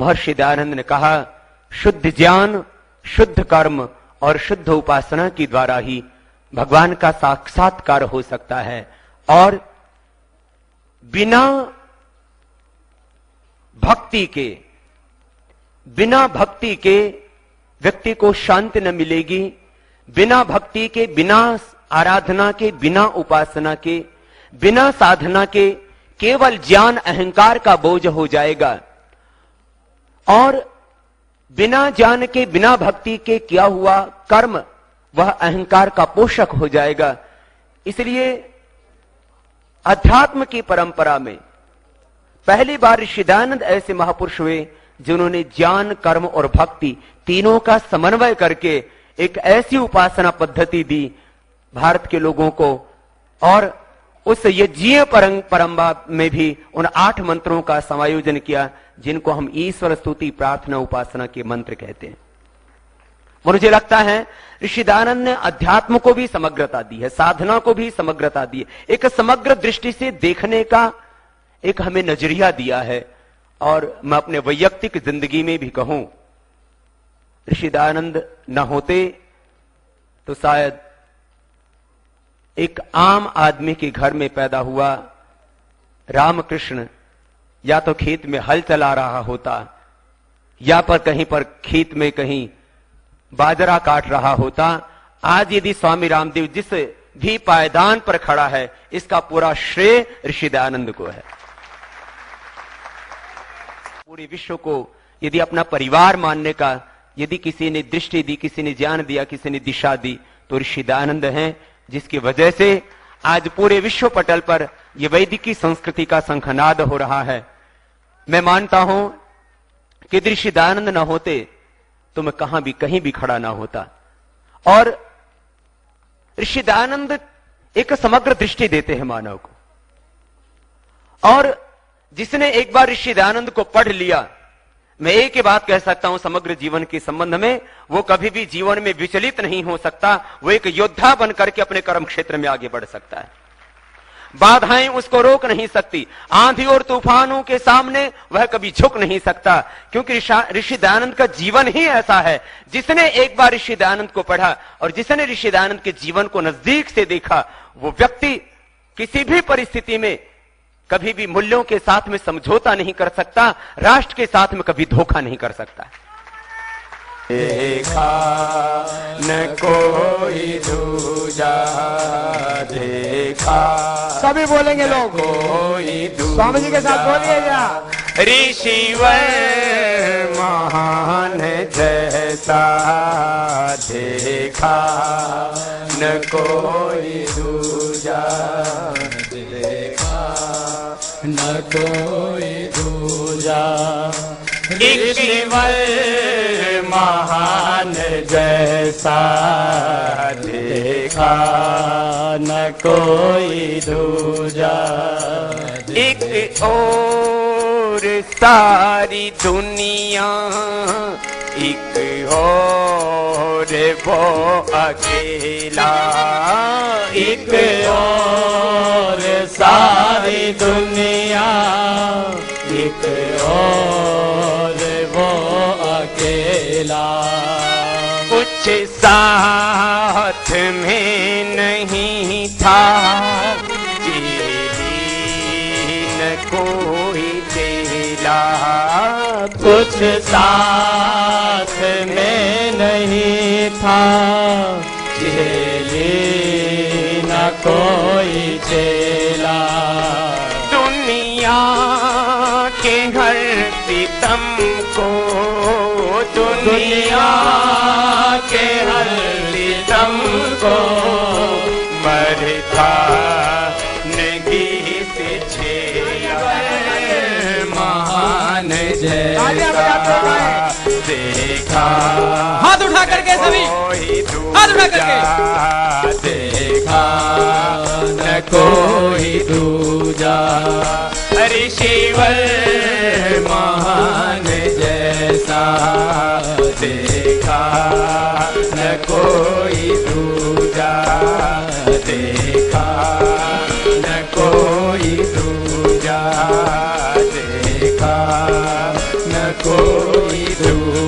महर्षि दयानंद ने कहा, शुद्ध ज्ञान, शुद्ध कर्म और शुद्ध उपासना के द्वारा ही भगवान का साक्षात्कार हो सकता है। और बिना भक्ति के व्यक्ति को शांति न मिलेगी। बिना भक्ति के, बिना आराधना के, बिना उपासना के, बिना साधना के केवल ज्ञान अहंकार का बोझ हो जाएगा। और बिना ज्ञान के, बिना भक्ति के किया हुआ कर्म वह अहंकार का पोषक हो जाएगा। इसलिए अध्यात्म की परंपरा में पहली बार ऋषि दयानंद ऐसे महापुरुष हुए जिन्होंने ज्ञान, कर्म और भक्ति तीनों का समन्वय करके एक ऐसी उपासना पद्धति दी भारत के लोगों को। और उस यज्ञीय परंपरा में भी उन 8 मंत्रों का समायोजन किया जिनको हम ईश्वर स्तुति, प्रार्थना, उपासना के मंत्र कहते हैं। मुझे लगता है ऋषि दयानंद ने अध्यात्म को भी समग्रता दी है, साधना को भी समग्रता दी है, एक समग्र दृष्टि से देखने का एक हमें नजरिया दिया है। और मैं अपने वैयक्तिक जिंदगी में भी कहूं, ऋषि दयानंद न होते तो शायद एक आम आदमी के घर में पैदा हुआ रामकृष्ण या तो खेत में हल चला रहा होता, या पर कहीं पर खेत में कहीं बाजरा काट रहा होता। आज यदि स्वामी रामदेव जिस भी पायदान पर खड़ा है, इसका पूरा श्रेय ऋषि दयानंद को है। पूरे विश्व को यदि अपना परिवार मानने का यदि किसी ने दृष्टि दी, किसी ने ज्ञान दिया, किसी ने दिशा दी, तो ऋषि दयानंद हैं, जिसकी वजह से आज पूरे विश्व पटल पर यह वैदिकी संस्कृति का शंखनाद हो रहा है। मैं मानता हूं कि ऋषि दयानंद न होते तो मैं कहीं भी खड़ा ना होता। और ऋषि दयानंद एक समग्र दृष्टि देते हैं मानव को। और जिसने एक बार ऋषि दयानंद को पढ़ लिया, मैं एक ही बात कह सकता हूं समग्र जीवन के संबंध में, वो कभी भी जीवन में विचलित नहीं हो सकता। वो एक योद्धा बनकर के अपने कर्म क्षेत्र में आगे बढ़ सकता है। बाधाएं उसको रोक नहीं सकती। आंधी और तूफानों के सामने वह कभी झुक नहीं सकता, क्योंकि ऋषि दयानंद का जीवन ही ऐसा है। जिसने एक बार ऋषि दयानंद को पढ़ा और जिसने ऋषि दयानंद के जीवन को नजदीक से देखा, वो व्यक्ति किसी भी परिस्थिति में कभी भी मूल्यों के साथ में समझौता नहीं कर सकता, राष्ट्र के साथ में कभी धोखा नहीं कर सकता। देखा न कोई दूजा देखा, सभी बोलेंगे लोग, कोई स्वामी जी के साथ बोलिएगा। ऋषिवर महान जैसा देखा न कोई दूजा देखा न कोई दूजा। ऋषिवर महान जैसा देखा न कोई दूजा। एक और सारी दुनिया, एक और वो अकेला, एक और सारी दुनिया, एक और वो अकेला। कुछ साथ में नहीं था, न कोई चेला। कुछ साथ में नहीं था, न कोई चेला। दुनिया के हर सितम को, दुनिया के हर सितम को मरता नहीं से महान जैसा देखा। हाथ उठा करके सभी, हाथ उठा करके देखा न कोई दूजा। ऋषिवर महान जैसा देखा न कोई दूजा देखा न कोई दूजा देखा न कोई दूजा